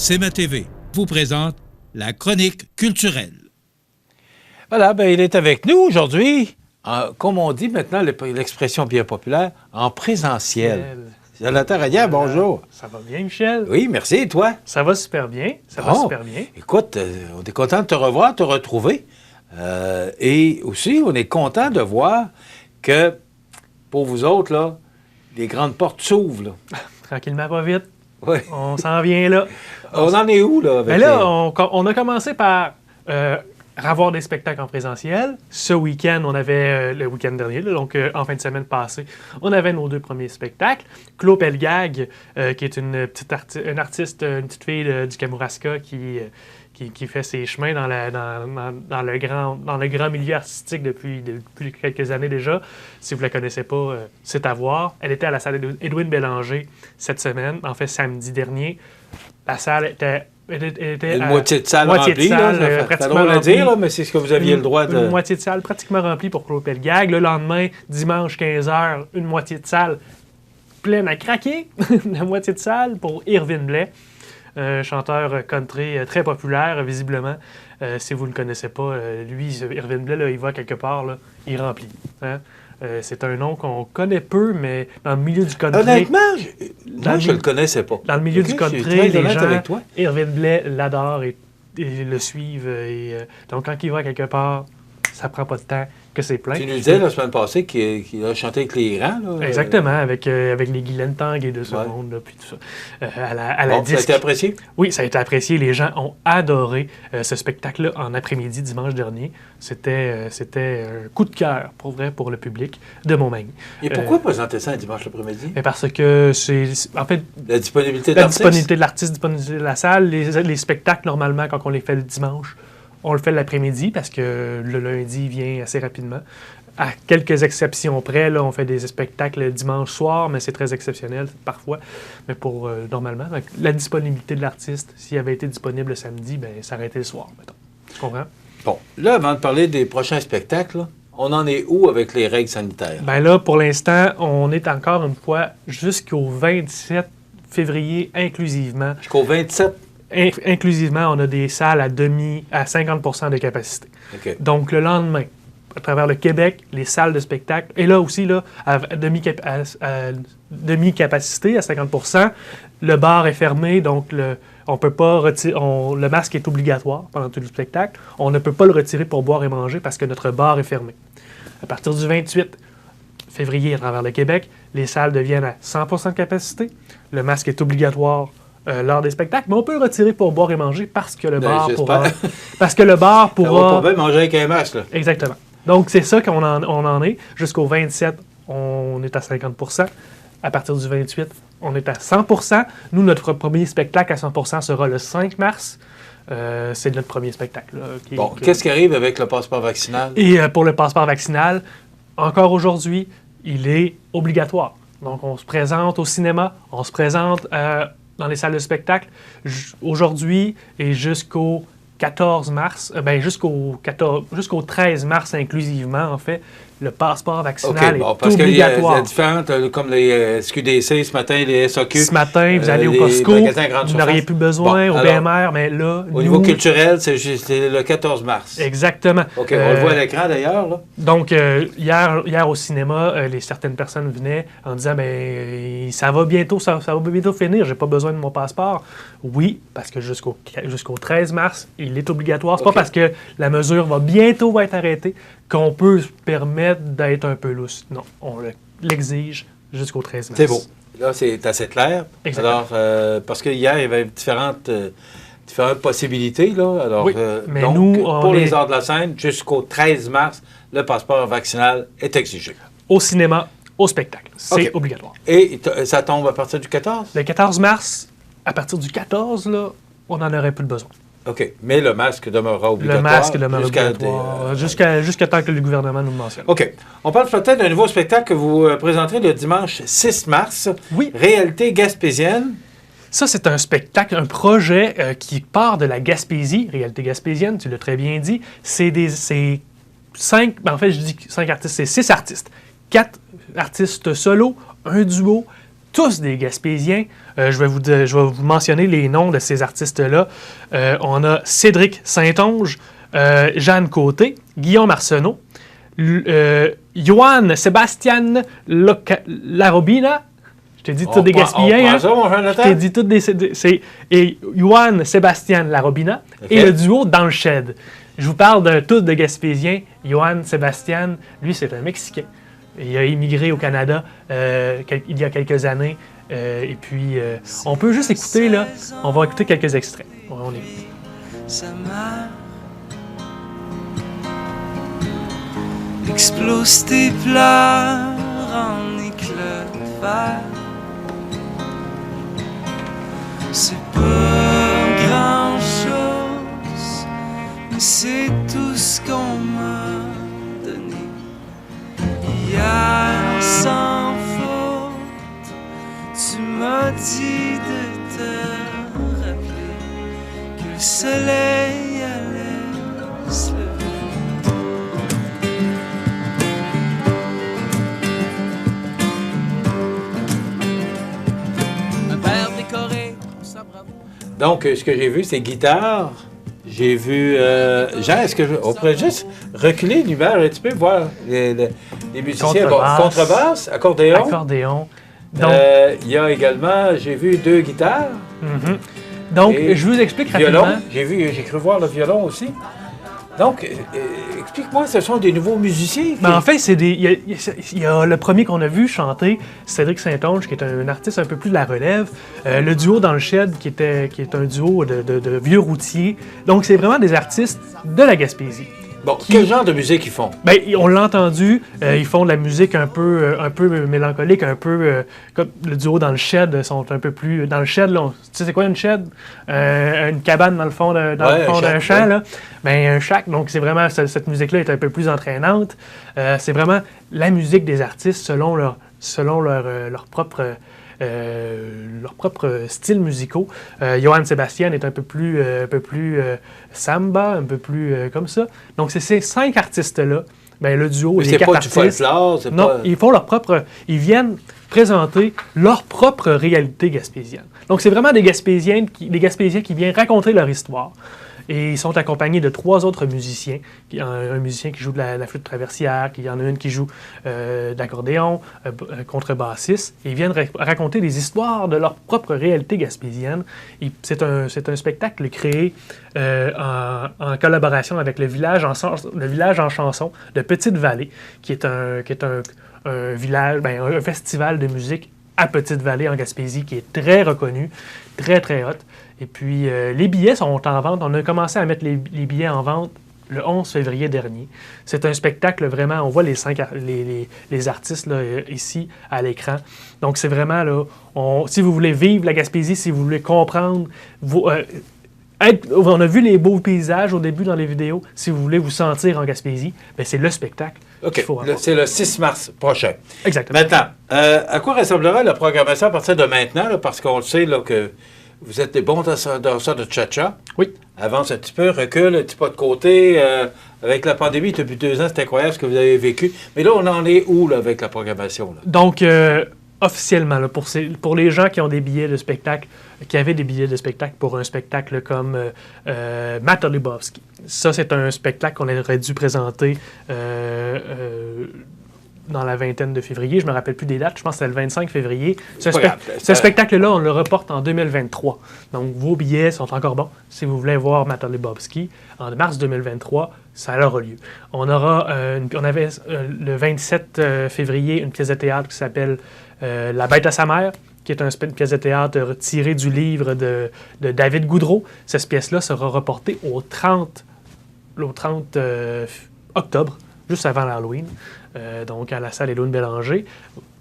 CMA TV vous présente la chronique culturelle. Voilà, il est avec nous aujourd'hui, comme on dit maintenant, l'expression bien populaire, en présentiel. Jonathan Radière, bonjour. Ça va bien, Michel? Oui, merci. Et toi? Ça va super bien. Ça va super bien. Écoute, on est content de te revoir, de te retrouver. Et aussi, on est content de voir que, pour vous autres, là, les grandes portes s'ouvrent. Là. Tranquillement, pas vite. Oui. On s'en vient là. On en est où, là? Avec on a commencé par avoir des spectacles en présentiel. Ce week-end, on avait, le week-end dernier, là, donc en fin de semaine passée, on avait nos 2 premiers spectacles. Claude Pelgag, qui est une artiste, une petite fille du Kamouraska qui fait ses chemins dans le grand milieu artistique depuis quelques années déjà. Si vous ne la connaissez pas, c'est à voir. Elle était à la salle Edwin Bélanger cette semaine, en fait samedi dernier. La salle était une moitié de salle remplie, pratiquement remplie. Dire, là, mais c'est ce que vous aviez le droit de... Une moitié de salle pratiquement remplie pour Claude Pelgag. Le lendemain, dimanche 15h, une moitié de salle pleine à craquer. La moitié de salle pour Irvin Blais. Chanteur country très populaire, visiblement. Si vous ne le connaissez pas, lui, Irvin Blais, là, il va quelque part, là, il remplit. Hein? C'est un nom qu'on connaît peu, mais dans le milieu du country... Honnêtement, moi, je ne le connaissais pas. Dans le milieu du country, les gens, Irvin Blais l'adore et le suivent. Donc, quand il va quelque part, ça prend pas de temps que c'est plein. Tu nous disais la semaine passée qu'il a chanté avec les rangs. Là, exactement, avec les Guylaine Tanguay de ce monde, là, puis tout ça. Ça a été apprécié? Oui, ça a été apprécié. Les gens ont adoré ce spectacle-là en après-midi, dimanche dernier. C'était un coup de cœur, pour vrai, pour le public de Montmagny. Et pourquoi présenter ça un dimanche l'après-midi? Parce que c'est, en fait... La disponibilité de l'artiste? La disponibilité de l'artiste, disponibilité de la salle. Les spectacles, normalement, quand on les fait le dimanche, on le fait l'après-midi parce que le lundi vient assez rapidement. À quelques exceptions près, là, on fait des spectacles le dimanche soir, mais c'est très exceptionnel parfois. Mais pour normalement, la disponibilité de l'artiste, s'il avait été disponible le samedi, ça aurait été le soir, mettons. Tu comprends? Bon, là, avant de parler des prochains spectacles, là, on en est où avec les règles sanitaires? Là, pour l'instant, on est encore une fois jusqu'au 27 février inclusivement. Jusqu'au 27? Inclusivement, on a des salles à 50% de capacité. Okay. Donc, le lendemain, à travers le Québec, les salles de spectacle, et là aussi, là, à demi-capacité, à 50%, le bar est fermé, donc on peut pas retirer, le masque est obligatoire pendant tout le spectacle. On ne peut pas le retirer pour boire et manger parce que notre bar est fermé. À partir du 28 février, à travers le Québec, les salles deviennent à 100% de capacité. Le masque est obligatoire lors des spectacles, mais on peut le retirer pour boire et manger parce que le bar pourra... Parce que le bar pourra... On peut manger avec un masque, là. Exactement. Donc, c'est ça qu'on en est. Jusqu'au 27, on est à 50%. À partir du 28, on est à 100%. Nous, notre premier spectacle à 100% sera le 5 mars. C'est notre premier spectacle. Là, qu'est-ce qui arrive avec le passeport vaccinal? Et pour le passeport vaccinal, encore aujourd'hui, il est obligatoire. Donc, on se présente au cinéma, on se présente dans les salles de spectacle aujourd'hui et jusqu'au 14 mars, jusqu'au 13 mars inclusivement, en fait, le passeport vaccinal est obligatoire. Parce qu'il y a différentes, comme les SQDC ce matin, les SAQ. Ce matin, vous allez au Costco, vous n'auriez plus besoin, au BMR, mais là... Au niveau culturel, c'est le 14 mars. Exactement. OK, on le voit à l'écran d'ailleurs, là. Donc, hier au cinéma, certaines personnes venaient en disant, ça va bientôt finir, j'ai pas besoin de mon passeport. Oui, parce que jusqu'au 13 mars, il est obligatoire. C'est pas parce que la mesure va bientôt être arrêtée qu'on peut se permettre d'être un peu lousse. Non, on l'exige jusqu'au 13 mars. C'est beau. Là, c'est assez clair. Exactement. Alors, parce que hier, il y avait différentes possibilités. Là. Alors, oui, mais donc, nous, pour les arts de la scène, jusqu'au 13 mars, le passeport vaccinal est exigé. Au cinéma, au spectacle. C'est obligatoire. Et ça tombe à partir du 14? Le 14 mars, à partir du 14, là, on n'en aurait plus besoin. OK. Mais le masque demeurera obligatoire. Le masque demeurera obligatoire jusqu'à temps que le gouvernement nous le mentionne. OK. On parle peut-être d'un nouveau spectacle que vous présenterez le dimanche 6 mars. Oui. Réalité gaspésienne. Ça, c'est un spectacle, un projet qui part de la Gaspésie, Réalité gaspésienne, tu l'as très bien dit. C'est 5, en fait, je dis 5 artistes, c'est 6 artistes. 4 artistes solo, un duo, tous des Gaspésiens. Je vais vous mentionner les noms de ces artistes-là. On a Cédric Saint-Onge, Jeanne Côté, Guillaume Arsenault, Johann Sébastien Larobina. Je t'ai dit tous des Gaspésiens. Hein? Je t'ai dit tous et Johann Sébastien Larobina et le duo Dans le Shed. Je vous parle d'un tous de Gaspésiens. Johann Sébastien, lui, c'est un Mexicain. Il a immigré au Canada il y a quelques années. Et puis, on peut juste écouter, là. On va écouter quelques extraits. On écoute. Explose tes pleurs en éclats de fer. C'est pas grand chose, mais c'est tout ce qu'on m'a donné. Hier, sans faute, tu m'as dit de te rappeler que le soleil allait se lever. Donc, ce que j'ai vu, c'est guitare. J'ai vu... Jean, on pourrait juste reculer l'image un petit peu, voir les musiciens. Contrebasse, accordéon. Accordéon. Donc, il y a également, j'ai vu 2 guitares. Donc, je vous explique rapidement. Violon. J'ai cru voir le violon aussi. Donc, explique-moi, ce sont des nouveaux musiciens? En fait, il y a le premier qu'on a vu chanter, Cédric Saint-Onge, qui est un artiste un peu plus de la relève. Le duo Dans le Shed, qui est un duo de vieux routiers. Donc, c'est vraiment des artistes de la Gaspésie. Bon, quel genre de musique ils font? Ben, on l'a entendu, ils font de la musique un peu mélancolique, un peu comme le duo Dans le Shed sont un peu plus... Dans le shed, là, tu sais c'est quoi une shed? Une cabane dans le fond d'un champ, là. Ben, un shack, donc c'est vraiment, cette musique-là est un peu plus entraînante. C'est vraiment la musique des artistes selon leur propre styles musicaux. Johann Sébastien est un peu plus samba, un peu plus comme ça. Donc, c'est ces 5 artistes-là, ben, le duo, les 4 artistes... C'est pas du folklore, non, ils font leur propre... Ils viennent présenter leur propre réalité gaspésienne. Donc, c'est vraiment des Gaspésiens qui viennent raconter leur histoire. Et ils sont accompagnés de 3 autres musiciens. Un musicien qui joue de la flûte traversière, il y en a une qui joue d'accordéon, contrebassiste. Et ils viennent raconter des histoires de leur propre réalité gaspésienne. C'est un spectacle créé en collaboration avec le village en chanson de Petite-Vallée, qui est un village, un festival de musique à Petite-Vallée en Gaspésie, qui est très reconnu, très, très hot. Et puis, les billets sont en vente. On a commencé à mettre les billets en vente le 11 février dernier. C'est un spectacle vraiment, on voit les artistes là, ici à l'écran. Donc, c'est vraiment, là, si vous voulez vivre la Gaspésie, si vous voulez comprendre, on a vu les beaux paysages au début dans les vidéos. Si vous voulez vous sentir en Gaspésie, ben c'est le spectacle qu'il faut avoir. C'est le 6 mars prochain. Exactement. Maintenant, à quoi ressemblera la programmation à partir de maintenant? Là, parce qu'on le sait là, que vous êtes des bons danseurs de cha-cha. Oui. Avance un petit peu, recule, un petit pas de côté. Avec la pandémie, depuis 2 ans, c'est incroyable ce que vous avez vécu. Mais là, on en est où là, avec la programmation? Là? Donc, officiellement, là, pour les gens qui ont des billets de spectacle, qui avaient des billets de spectacle pour un spectacle comme Matt Olubowski. Ça, c'est un spectacle qu'on aurait dû présenter dans la vingtaine de février. Je ne me rappelle plus des dates. Je pense que c'était le 25 février. Ce spectacle-là, on le reporte en 2023. Donc, vos billets sont encore bons. Si vous voulez voir Matt Olubowski, en mars 2023, ça aura lieu. On avait le 27 février une pièce de théâtre qui s'appelle La bête à sa mère, qui est une pièce de théâtre tirée du livre de David Goudreau. Cette pièce-là sera reportée au 30 octobre, juste avant l'Halloween, donc à la salle Éloine Bélanger.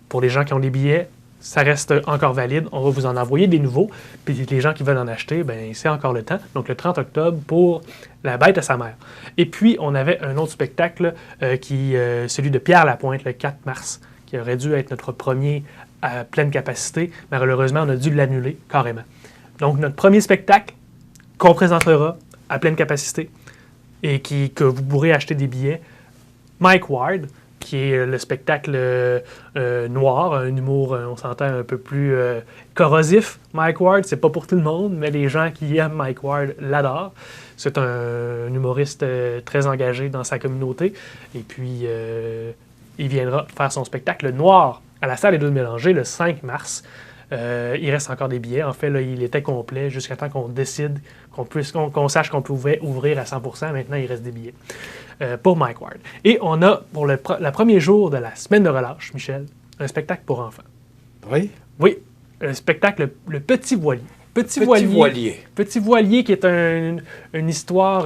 Pour les gens qui ont des billets, ça reste encore valide. On va vous en envoyer des nouveaux. Puis les gens qui veulent en acheter, ben c'est encore le temps. Donc le 30 octobre pour La bête à sa mère. Et puis, on avait un autre spectacle, celui de Pierre Lapointe, le 4 mars, qui aurait dû être notre premier à pleine capacité. Malheureusement, on a dû l'annuler carrément. Donc, notre premier spectacle qu'on présentera à pleine capacité et que vous pourrez acheter des billets, Mike Ward, qui est le spectacle noir, un humour, on s'entend, un peu plus corrosif. Mike Ward, c'est pas pour tout le monde, mais les gens qui aiment Mike Ward l'adorent. C'est un humoriste très engagé dans sa communauté. Et puis, il viendra faire son spectacle noir à la salle des Deux Mélangés le 5 mars. Il reste encore des billets. En fait, là, il était complet jusqu'à temps qu'on décide, qu'on sache qu'on pouvait ouvrir à 100%. Maintenant, il reste des billets pour Mike Ward. Et on a, pour le premier jour de la semaine de relâche, Michel, un spectacle pour enfants. Oui? Oui, un spectacle, le Petit Voilier. Petit Voilier, qui est une histoire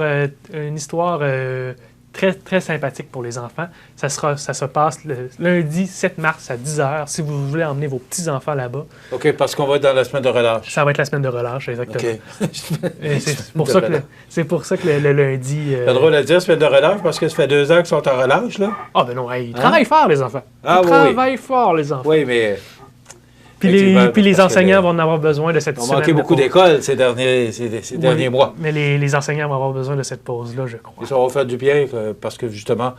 très, très sympathique pour les enfants. Ça se passe le lundi 7 mars à 10h, si vous voulez emmener vos petits-enfants là-bas. OK, parce qu'on va être dans la semaine de relâche. Ça va être la semaine de relâche, exactement. OK. C'est pour ça que le lundi... C'est drôle à dire, semaine de relâche, parce que ça fait 2 ans qu'ils sont en relâche, là. Ah, ben non, ils travaillent fort, les enfants. Ah, ils travaillent fort, les enfants. Oui, mais... Puis les enseignants vont en avoir besoin de cette semaine. On manquait beaucoup d'écoles ces derniers mois. Mais les enseignants vont avoir besoin de cette pause-là, je crois. Et ça va faire du bien, parce que justement,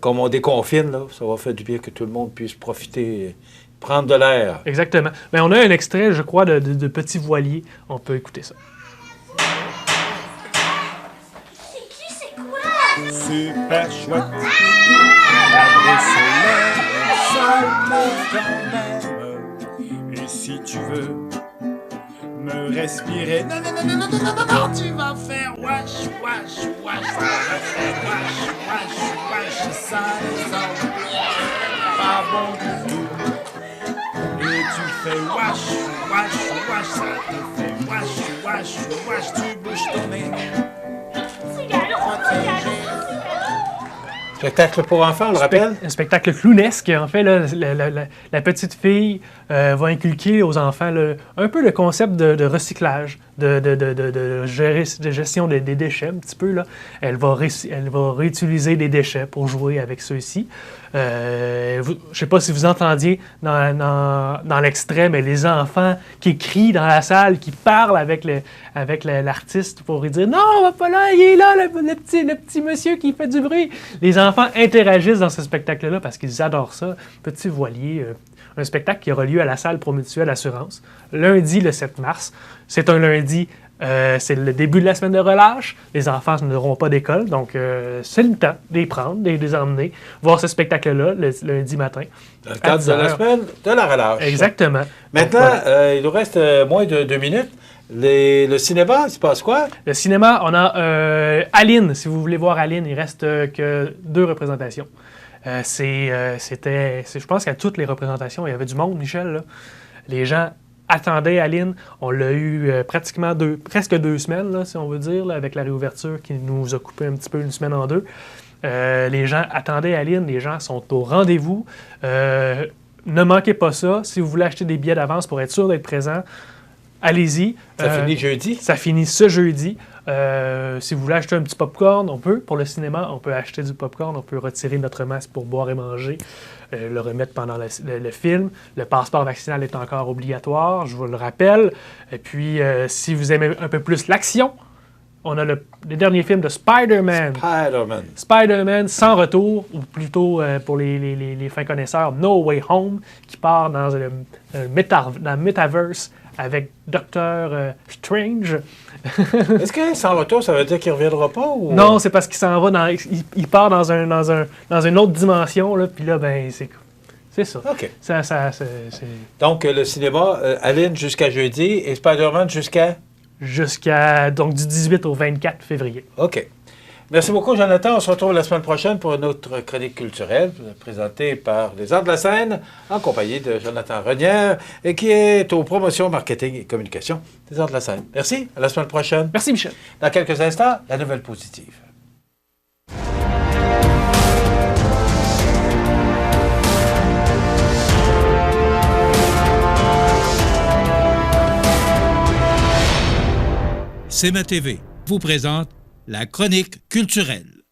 comme on déconfine, là, ça va faire du bien que tout le monde puisse profiter, prendre de l'air. Exactement. Mais on a un extrait, je crois, de Petit Voilier. On peut écouter ça. C'est quoi? Super chouette. Après soleil, ça me quand même. Et si tu veux me respirer, non, tu vas faire wash, wash, wash, ça va faire wash, wash, wash, ça les enfants, pas bon du tout. Et tu fais wash, wash, wash, ça te fait wash, wash, wash, tu bouges ton nez. Spectacle pour enfants, on le rappelle? Un spectacle clownesque. En fait, là, la petite fille va inculquer aux enfants un peu le concept de recyclage, de gestion des déchets, un petit peu. Là. Elle va réutiliser des déchets pour jouer avec ceux-ci. Je ne sais pas si vous entendiez dans l'extrait, mais les enfants qui crient dans la salle, qui parlent avec l'artiste pour lui dire « Non, on va pas là, il est là, le petit monsieur qui fait du bruit. » Les enfants interagissent dans ce spectacle-là parce qu'ils adorent ça. Petit Voilier, un spectacle qui aura lieu à la salle Promutuelle Assurance, lundi le 7 mars. C'est un lundi, c'est le début de la semaine de relâche. Les enfants n'auront pas d'école, donc c'est le temps de les prendre, de les emmener, voir ce spectacle-là le lundi matin. Dans le cadre de la semaine de la relâche. Exactement. Maintenant, donc, voilà. Il nous reste moins de 2 minutes. Le cinéma, il se passe quoi? Le cinéma, on a Aline. Si vous voulez voir Aline, il reste que 2 représentations. Je pense qu'à toutes les représentations, il y avait du monde, Michel. Là. Les gens attendaient Aline. On l'a eu presque 2 semaines, là, si on veut dire, là, avec la réouverture qui nous a coupé un petit peu une semaine en 2. Les gens attendaient Aline. Les gens sont au rendez-vous. Ne manquez pas ça. Si vous voulez acheter des billets d'avance pour être sûr d'être présent, allez-y. Ça finit jeudi? Ça finit ce jeudi. Si vous voulez acheter un petit popcorn, on peut. Pour le cinéma, on peut acheter du popcorn. On peut retirer notre masque pour boire et manger, le remettre pendant le film. Le passeport vaccinal est encore obligatoire, je vous le rappelle. Et puis, si vous aimez un peu plus l'action, on a le dernier film de Spider-Man. Spider-Man sans retour, ou plutôt pour les fins connaisseurs, No Way Home, qui part dans le metaverse avec Doctor Strange. Est-ce que sans retour, ça veut dire qu'il ne reviendra pas? Ou... Non, c'est parce qu'il s'en va il part dans une autre dimension, là, puis là, ben, c'est ça. OK. Donc, le cinéma, Aline jusqu'à jeudi et Spider-Man jusqu'à donc du 18 au 24 février. OK. Merci beaucoup, Jonathan. On se retrouve la semaine prochaine pour une autre chronique culturelle présentée par les Arts de la Scène en compagnie de Jonathan Renière et qui est aux promotions, marketing et communication des Arts de la Scène. Merci. À la semaine prochaine. Merci, Michel. Dans quelques instants, la nouvelle positive. CMA TV vous présente la chronique culturelle.